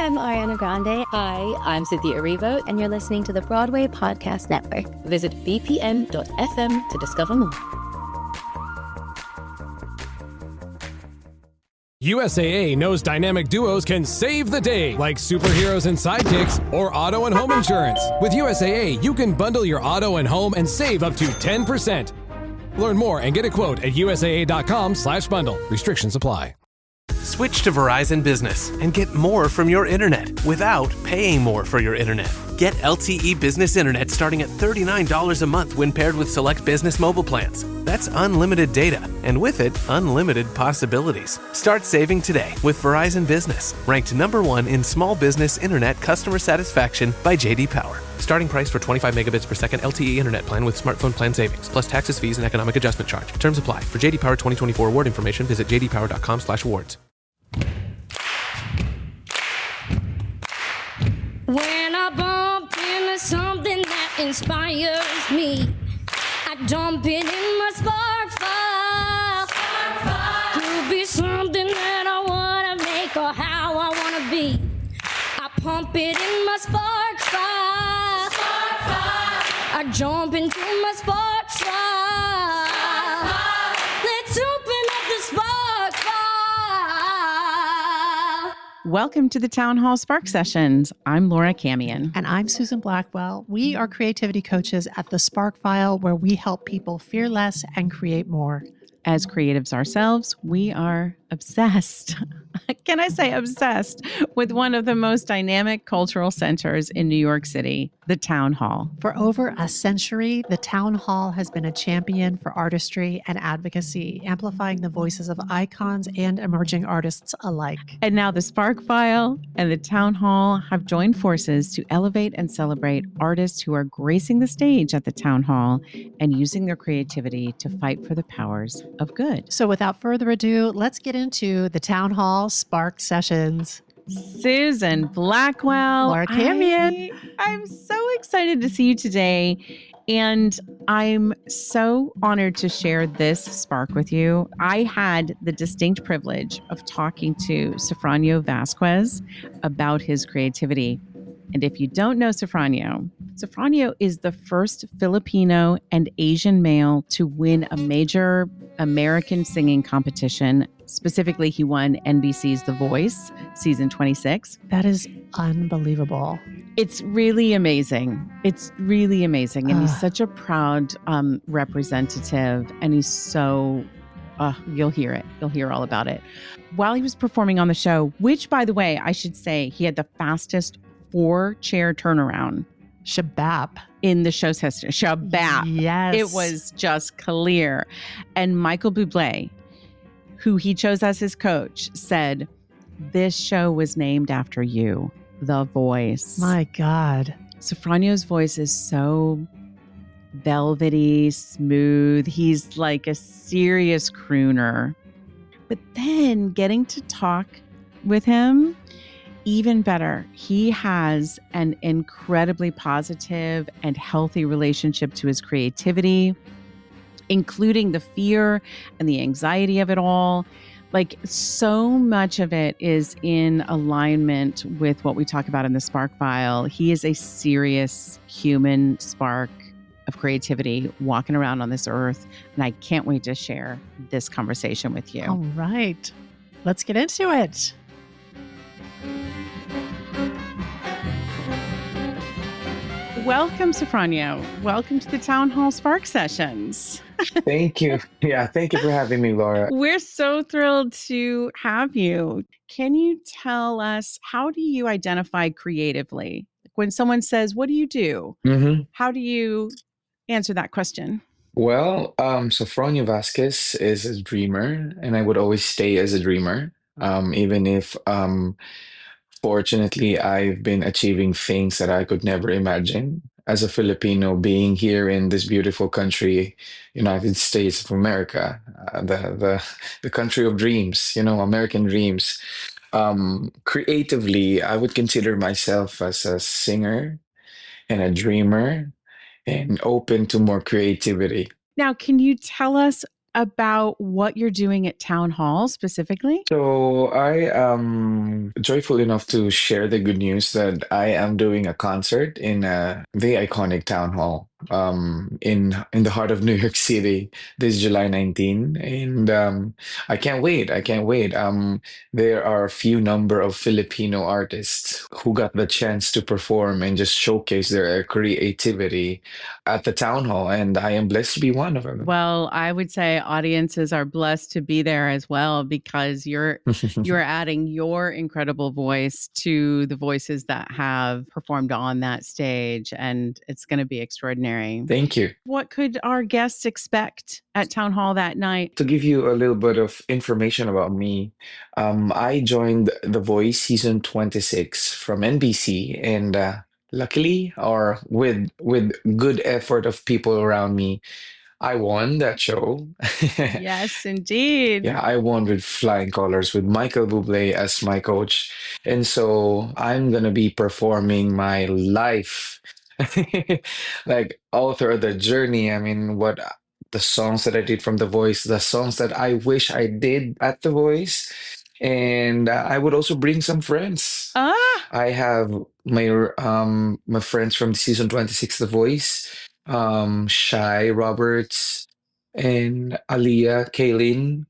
I'm Ariana Grande. Hi, I'm Cynthia Erivo. And you're listening to the Broadway Podcast Network. Visit bpm.fm to discover more. USAA knows dynamic duos can save the day, like superheroes and sidekicks or auto and home insurance. With USAA, you can bundle your auto and home and save up to 10%. Learn more and get a quote at usaa.com/bundle. Restrictions apply. Switch to Verizon Business and get more from your internet without paying more for your internet. Get LTE Business Internet starting at $39 a month when paired with select business mobile plans. That's unlimited data, and with it, unlimited possibilities. Start saving today with Verizon Business, ranked #1 in small business internet customer satisfaction by J.D. Power. Starting price for 25 megabits per second LTE internet plan with smartphone plan savings, plus taxes, fees, and economic adjustment charge. Terms apply. For J.D. Power 2024 award information, visit jdpower.com/awards. When I bump into something that inspires me, I dump it in my spark file. Could be something that I want to make or how I want to be. I pump it in my spark file. I jump into my spark file. Let's open up the spark file. Welcome to the Town Hall Spark Sessions. I'm Laura Camion. And I'm Susan Blackwell. We are creativity coaches at the Spark File, where we help people fear less and create more. As creatives ourselves, we are obsessed. Can I say obsessed with one of the most dynamic cultural centers in New York City, the Town Hall. For over a century, the Town Hall has been a champion for artistry and advocacy, amplifying the voices of icons and emerging artists alike. And now the Spark File and the Town Hall have joined forces to elevate and celebrate artists who are gracing the stage at the Town Hall and using their creativity to fight for the powers of good. So without further ado, let's get into the Town Hall Spark Sessions. Susan Blackwell. Laura Camion. I'm so excited to see you today. And I'm so honored to share this spark with you. I had the distinct privilege of talking to Sofronio Vasquez about his creativity. And if you don't know Sofronio, Sofronio is the first Filipino and Asian male to win a major American singing competition. Specifically, he won NBC's The Voice, season 26. That is unbelievable. It's really amazing. It's really amazing. And he's such a proud representative. And he's so, you'll hear it. You'll hear all about it. While he was performing on the show, which, by the way, I should say, he had the fastest 4-chair turnaround. Shabab. In the show's history. Shabab. Yes. It was just clear. And Michael Bublé, who he chose as his coach, said, "This show was named after you, The Voice." My God. Sofronio's voice is so velvety, smooth. He's like a serious crooner. But then getting to talk with him, even better. He has an incredibly positive and healthy relationship to his creativity, including the fear and the anxiety of it all. Like, so much of it is in alignment with what we talk about in the Spark File. He is a serious human spark of creativity walking around on this earth. And I can't wait to share this conversation with you. All right. Let's get into it. Welcome, Sofronio. Welcome to the Town Hall Spark Sessions. Thank you. Yeah, thank you for having me, Laura. We're so thrilled to have you. Can you tell us, how do you identify creatively? When someone says, "What do you do?" How do you answer that question? Well, Sofronio Vasquez is a dreamer, and I would always stay as a dreamer, even if fortunately I've been achieving things that I could never imagine. As a Filipino, being here in this beautiful country, United States of America, the country of dreams, American dreams. Creatively, I would consider myself as a singer and a dreamer and open to more creativity. Now, can you tell us about what you're doing at Town Hall specifically? So I am joyful enough to share the good news that I am doing a concert in the iconic town hall in the heart of New York City this July 19. And I can't wait. I can't wait. There are a few number of Filipino artists who got the chance to perform and just showcase their creativity at the town hall, and I am blessed to be one of them. Well, I would say audiences are blessed to be there as well because you're adding your incredible voice to the voices that have performed on that stage, and it's going to be extraordinary. Thank you. What could our guests expect at Town Hall that night? To give you a little bit of information about me, I joined The Voice season 26 from NBC, and luckily, or with good effort of people around me, I won that show. Yes, indeed. Yeah, I won with flying colors with Michael Bublé as my coach. And so I'm gonna be performing my life. Like all through the journey. I mean, what the songs that I did from The Voice, the songs that I wish I did at The Voice. And I would also bring some friends. Ah, I have my friends from season 26 The Voice, Shy Roberts and Aliyah, Kaylin,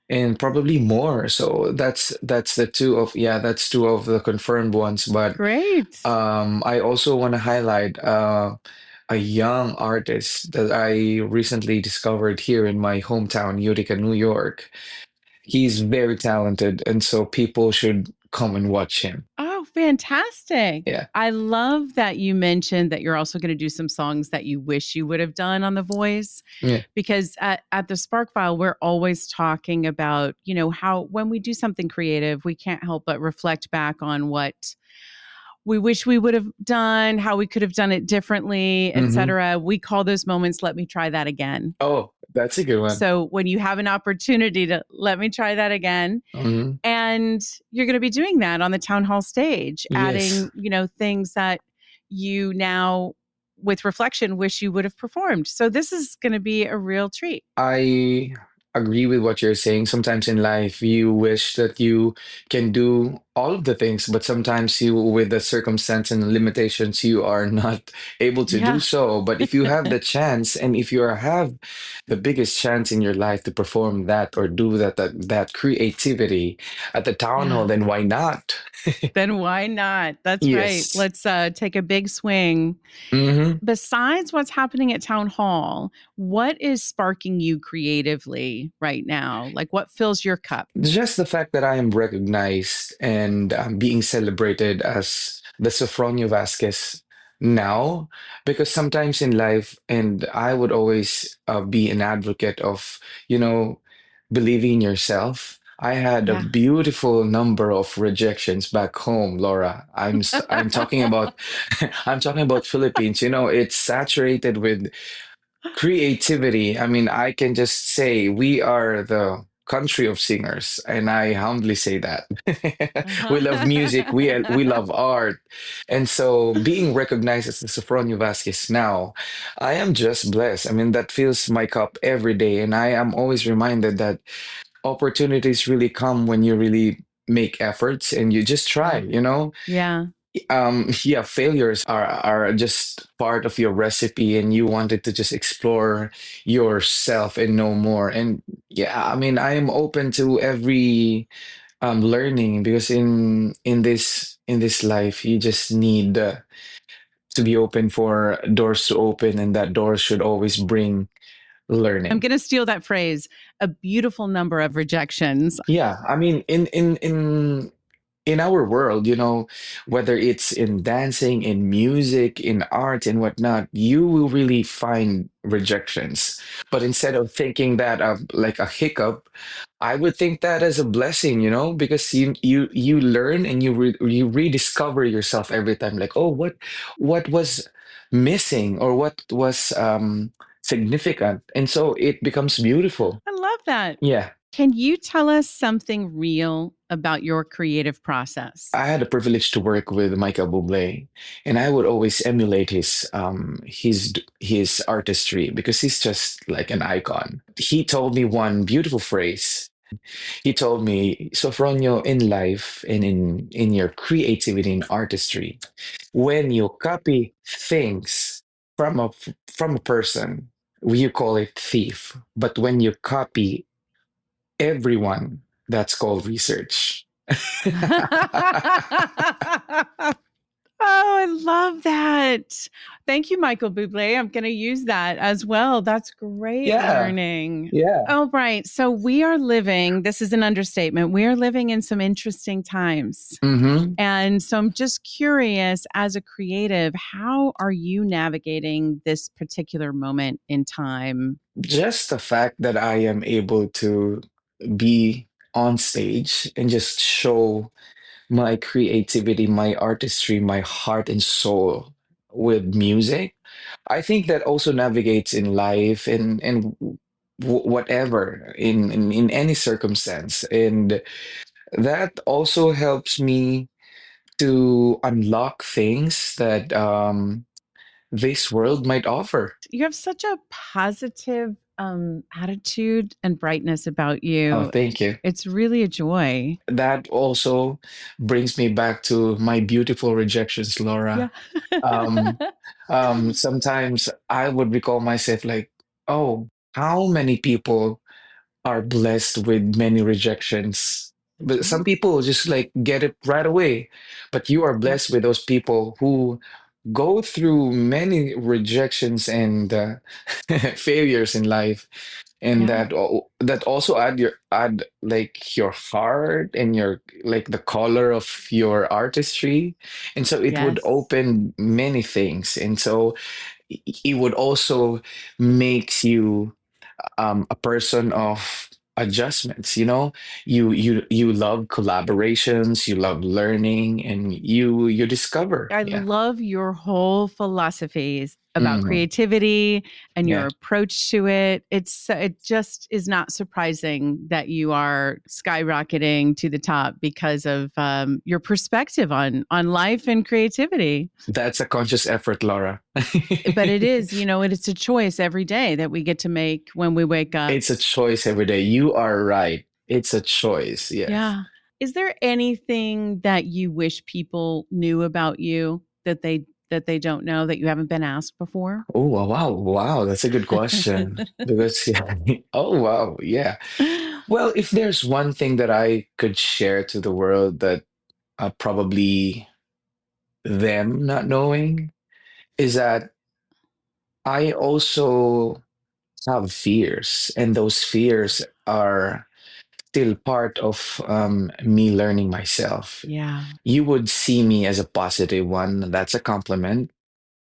and probably more. So that's the two of yeah, that's two of the confirmed ones. But great. I also want to highlight a young artist that I recently discovered here in my hometown, Utica, New York. He's very talented, and so people should come and watch him. Oh, fantastic. Yeah. I love that you mentioned that you're also going to do some songs that you wish you would have done on The Voice. Yeah. Because at the Spark File, we're always talking about, how when we do something creative, we can't help but reflect back on what we wish we would have done, how we could have done it differently, et Mhm. cetera. We call those moments, let me try that again. Oh, that's a good one. So when you have an opportunity to let me try that again, Mhm. and you're going to be doing that on the town hall stage, Yes. adding, things that you now, with reflection, wish you would have performed. So this is going to be a real treat. I agree with what you're saying. Sometimes in life, you wish that you can do all of the things, but sometimes you, with the circumstance and limitations, you are not able to Yeah. do so. But if you have the chance, and if you have the biggest chance in your life to perform that or do that creativity at the town hall, Yeah. then why not? Then why not? That's right. Yes. Let's take a big swing. Mhm. Besides what's happening at town hall, what is sparking you creatively right now? Like what fills your cup? Just the fact that I am recognized and being celebrated as the Sofronio Vasquez now, because sometimes in life, and I would always be an advocate of, you know, believing in yourself. I had a Yeah. beautiful number of rejections back home, Laura. I'm talking about I'm talking about Philippines. It's saturated with creativity. I mean, I can just say we are the country of singers, and I humbly say that. We love music, we love art. And so being recognized as the Sofronio Vasquez now, I am just blessed. I mean, that fills my cup every day, and I am always reminded that opportunities really come when you really make efforts and you just try, Yeah. yeah, failures are just part of your recipe, and you wanted to just explore yourself and know more. And yeah, I mean, I am open to every learning, because in this life you just need to be open for doors to open, and that door should always bring I'm learning. going to steal that phrase, a beautiful number of rejections. Yeah, I mean, in our world, whether it's in dancing, in music, in art, and whatnot, you will really find rejections. But instead of thinking that like a hiccup, I would think that as a blessing, because you learn, and you rediscover yourself every time. Like, oh, what was missing, or what was significant, and so it becomes beautiful. I love that. Yeah. Can you tell us something real about your creative process? I had the privilege to work with Michael Bublé, and I would always emulate his artistry because he's just like an icon. He told me one beautiful phrase. He told me, Sofronio, in life and in your creativity and artistry, when you copy things from a person, you call it thief. But when you copy everyone, that's called research. Oh, I love that. Thank you, Michael Bublé. I'm going to use that as well. That's great Yeah, learning. yeah. Oh, right. So we are living, this is an understatement, we are living in some interesting times. Hmm. And so I'm just curious, as a creative, how are you navigating this particular moment in time? Just the fact that I am able to be on stage and just show my creativity, my artistry, my heart and soul with music, I think that also navigates in life and whatever in any circumstance, and that also helps me to unlock things that this world might offer. You have such a positive attitude and brightness about Oh, you. thank you. It's really a joy. That also brings me back to my beautiful rejections, Yeah. Laura. Um, Sometimes I would recall myself like, oh, how many people are blessed with many rejections? That's But some right. people just like get it right away. But you are Yep. blessed with those people who go through many rejections and failures in life, and Yeah. that also add like your heart and your like the color of your artistry, and so it would Yes. open many things, and so it would also makes you a person of adjustments. You love collaborations, you love learning, and you discover. I Yeah. love your whole philosophies about Mhm. creativity and your Yeah, approach to it. It just is not surprising that you are skyrocketing to the top because of your perspective on life and creativity. that's a conscious effort, Laura. But it is, it's a choice every day that we get to make when we wake up. It's a choice every day. You are right. It's a choice. Yes. Yeah. Is there anything that you wish people knew about you that they don't know that you haven't been asked before? Oh, wow, wow, wow. That's a good question. Because, yeah. Oh, wow. Yeah. Well, if there's one thing that I could share to the world that probably them not knowing is that I also have fears, and those fears are still part of me learning myself. Yeah. You would see me as a positive one. That's a compliment.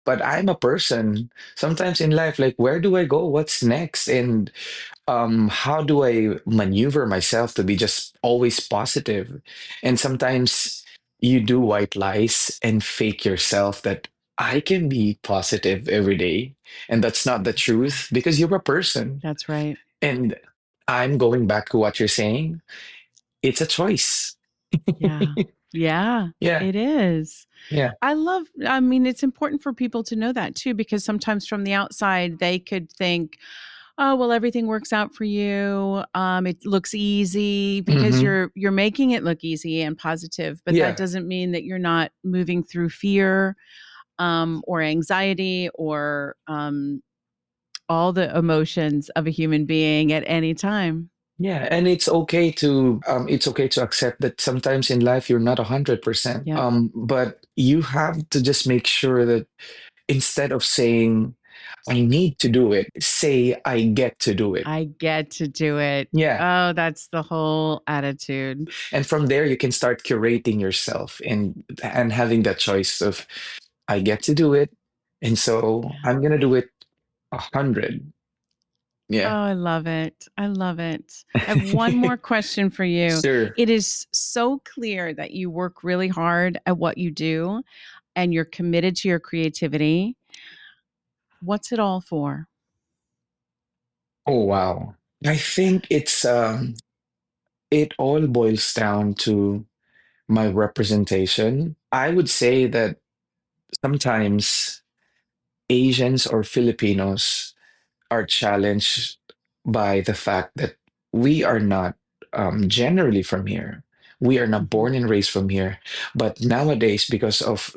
But I'm a person sometimes in life, like, where do I go? What's next? And how do I maneuver myself to be just always positive? And sometimes you do white lies and fake yourself that I can be positive every day. And that's not the That's right. truth because you're a person. That's right. And I'm going back to what you're saying. It's a choice. Yeah. Yeah, Yeah. it is. Yeah. I mean, it's important for people to know that too, because sometimes from the outside, they could think, oh, well, everything works out for you. It looks easy because Hmm. you're making it look easy and positive, but that Yeah. doesn't mean that you're not moving through fear or anxiety or all the emotions of a human being at any time. Yeah, and it's okay to accept that sometimes in life you're not 100%. Yep. But you have to just make sure that instead of saying I need to do it, say I get to do it. I get to do it. Yeah. Oh, that's the whole attitude. And from there you can start curating yourself and having that choice of I get to do it. And so Yeah. I'm gonna do it 100. Oh, Yeah. I love it. I love it. I have one more question for you. Sure. It is so clear that you work really hard at what you do and you're committed to your creativity. What's it all for? Oh wow. I think it's it all boils down to my representation. I would say that sometimes Asians or Filipinos are challenged by the fact that we are not generally from here. We are not Mhm. born and raised from here. But nowadays, because of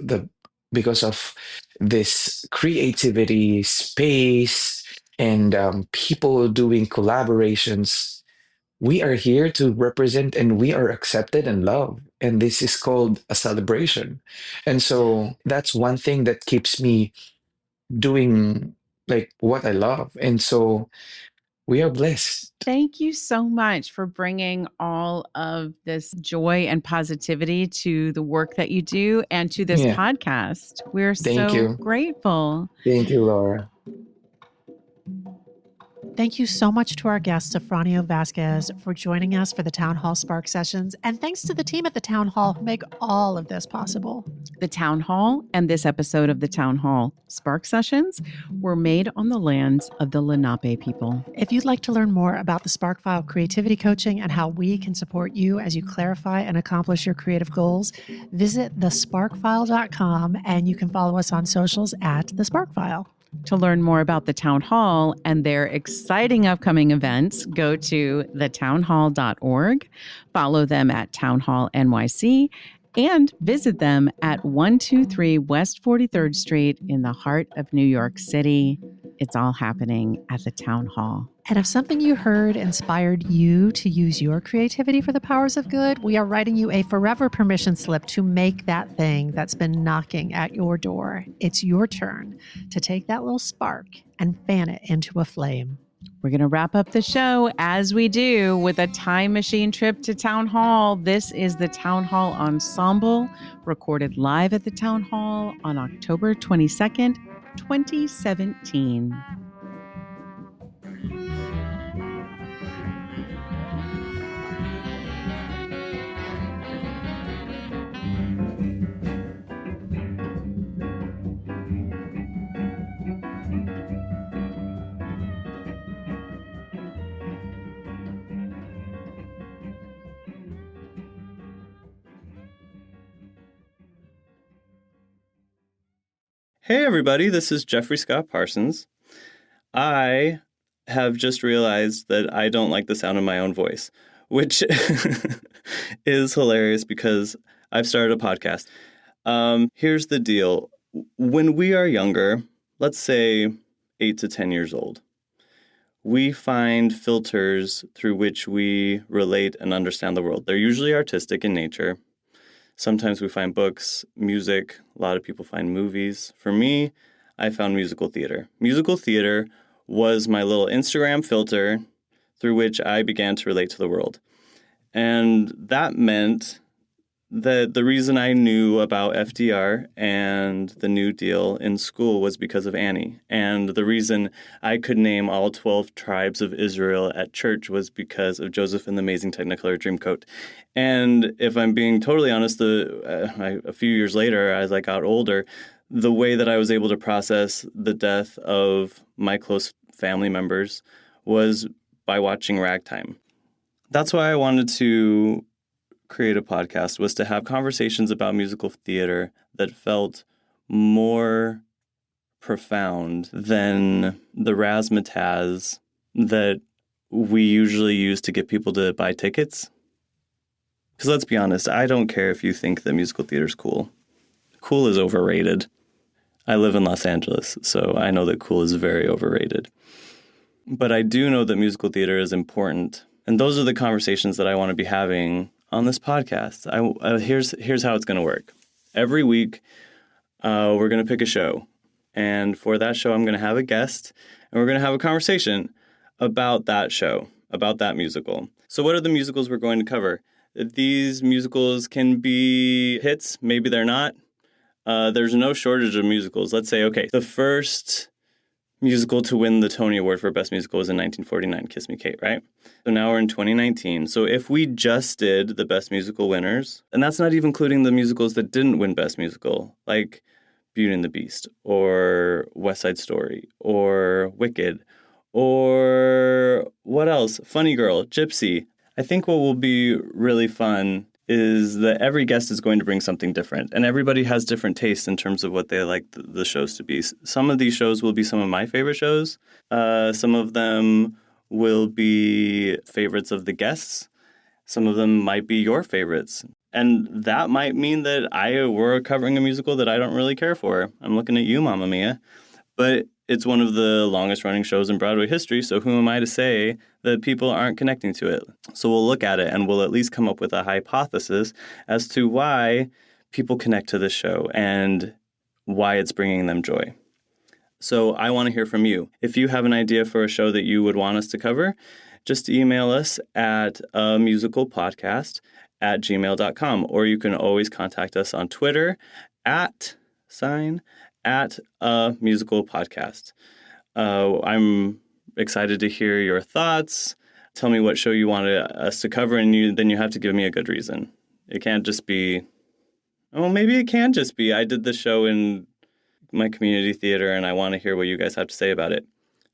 this creativity, space, and people doing collaborations, we are here to represent and we are accepted and loved. And this is called a celebration. And so that's one thing that keeps me doing like what I love. And so we are blessed. Thank you so much for bringing all of this joy and positivity to the work that you do and to this Yeah. podcast. We're Thank so you. grateful. Thank you, Laura. Thank you so much to our guest, Sofronio Vasquez, for joining us for the Town Hall Spark sessions. And thanks to the team at the Town Hall who make all of this possible. The Town Hall and this episode of the Town Hall Spark Sessions were made on the lands of the Lenape people. If you'd like to learn more about the SparkFile creativity coaching and how we can support you as you clarify and accomplish your creative goals, visit thesparkfile.com and you can follow us on socials at the SparkFile. To learn more about the Town Hall and their exciting upcoming events, go to thetownhall.org, follow them at Town Hall NYC, and visit them at 123 West 43rd Street in the heart of New York City. It's all happening at the Town Hall. And if something you heard inspired you to use your creativity for the powers of good, we are writing you a forever permission slip to make that thing that's been knocking at your door. It's your turn to take that little spark and fan it into a flame. We're going to wrap up the show as we do with a time machine trip to Town Hall. This is the Town Hall Ensemble, recorded live at the Town Hall on October 22nd, 2017. Hey everybody, this is Jeffrey Scott Parsons. I have just realized that I don't like the sound of my own voice, which is hilarious because I've started a podcast. Here's the deal. When we are younger, let's say 8 to 10 years old, we find filters through which we relate and understand the world. They're usually artistic in nature. Sometimes we find books, music. A lot of people find movies. For me, I found musical theater. Musical theater was my little Instagram filter through which I began to relate to the world. And that meant that the reason I knew about FDR and the New Deal in school was because of Annie. And the reason I could name all 12 tribes of Israel at church was because of Joseph and the Amazing Technicolor Dreamcoat. And if I'm being totally honest, a few years later, as I got older, the way that I was able to process the death of my close family members was by watching Ragtime. That's why I wanted to create a podcast, was to have conversations about musical theater that felt more profound than the razzmatazz that we usually use to get people to buy tickets. Because let's be honest, I don't care if you think that musical theater is cool. Cool is overrated. I live in Los Angeles, so I know that cool is very overrated. But I do know that musical theater is important. And those are the conversations that I want to be having on this podcast. Here's how it's going to work. Every week, we're going to pick a show. And for that show, I'm going to have a guest, and we're going to have a conversation about that show, about that musical. So what are the musicals we're going to cover? These musicals can be hits. Maybe they're not. There's no shortage of musicals. Let's say, okay, the first musical to win the Tony Award for Best Musical was in 1949, Kiss Me Kate, right? So now we're in 2019. So if we just did the Best Musical winners, and that's not even including the musicals that didn't win Best Musical, like Beauty and the Beast, or West Side Story, or Wicked, or what else? Funny Girl, Gypsy. I think what will be really fun is that every guest is going to bring something different, and everybody has different tastes in terms of what they like the shows to be. Some of these shows will be some of my favorite shows. Some of them will be favorites of the guests. Some of them might be your favorites. And that might mean that we're covering a musical that I don't really care for. I'm looking at you, Mamma Mia. But it's one of the longest running shows in Broadway history, so who am I to say that people aren't connecting to it? So we'll look at it and we'll at least come up with a hypothesis as to why people connect to this show and why it's bringing them joy. So I want to hear from you. If you have an idea for a show that you would want us to cover, just email us at amusicalpodcast@gmail.com, or you can always contact us on Twitter at a musical podcast. I'm excited to hear your thoughts. Tell me what show you wanted us to cover, and then you have to give me a good reason. It can't just be, maybe it can just be, I did this show in my community theater and I want to hear what you guys have to say about it.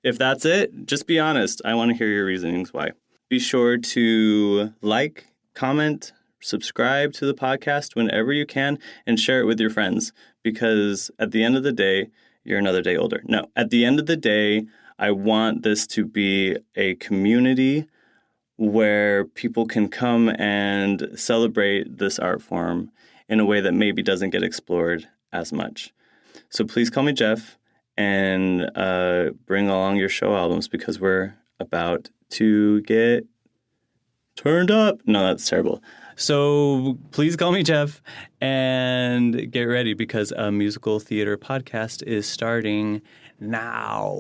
If that's it, just be honest. I want to hear your reasonings why. Be sure to like, comment, subscribe to the podcast whenever you can, and share it with your friends, because at the end of the day, you're another day older. No, at the end of the day, I want this to be a community where people can come and celebrate this art form in a way that maybe doesn't get explored as much. So please call me Jeff and bring along your show albums, because we're about to get turned up. No, that's terrible. So please call me Jeff and get ready, because a musical theater podcast is starting now.